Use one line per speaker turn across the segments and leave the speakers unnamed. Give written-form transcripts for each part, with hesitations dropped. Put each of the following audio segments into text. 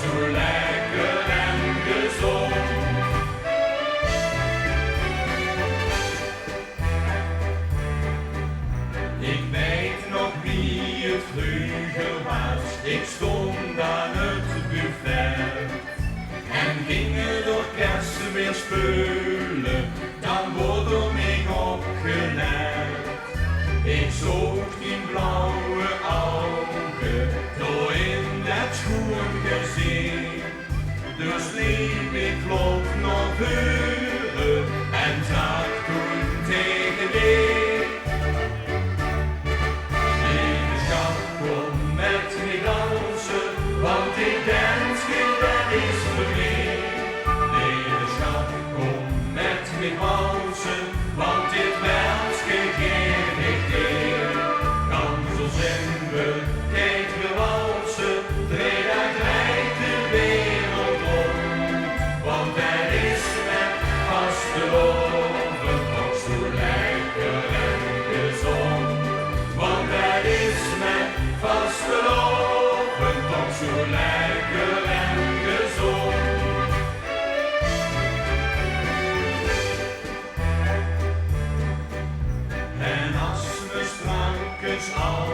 zo lekker en gezond. Ik weet nog wie het vleugel was, ik stond aan het buffet. En gingen door kersen weer speulen, dan worden ik opgelet. Ik zoog die blauwe ogen, door in dat schoen gezien. Dus liep ik vlot nog heuren en zag toen tegen die. Lieve schat, kom met me dansen, want ik denk dat is voor mij. Lieve schat, kom met me dansen, want dit wensje geef ik dir. Kansels in we, kijk we walsen, vrijdag draait de wereld rond. Want er is met vasteloven toch zo lekker en gezond. Want er is met vasteloven toch zo lekker en gezond. En als we straks al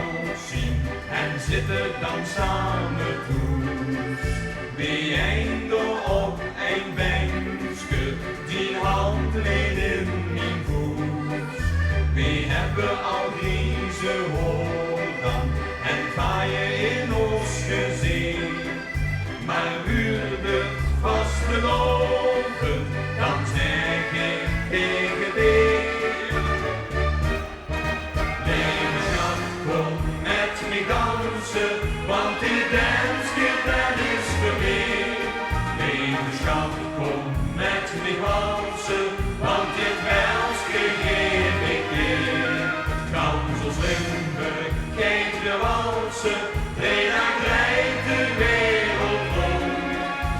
zien en zitten dan samen toe, wie einden op een bankje, die hand leed in mijn voet. We hebben al deze horen en vaaien in ons gezien, maar huurde vast geloven, dan zeg ik tegen die. Lieve schat, kom met me dansen, want die dansje dat is voor mij. Lieve schat, kom met me dansen, want dit wensje geef ik dir. Kansels Limburg, kijk de walsen, vrijdag draait de wereld rond.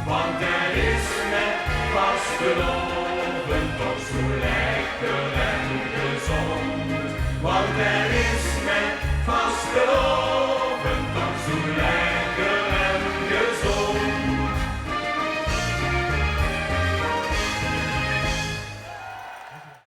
Want er is met vasteloven toch zo lekker.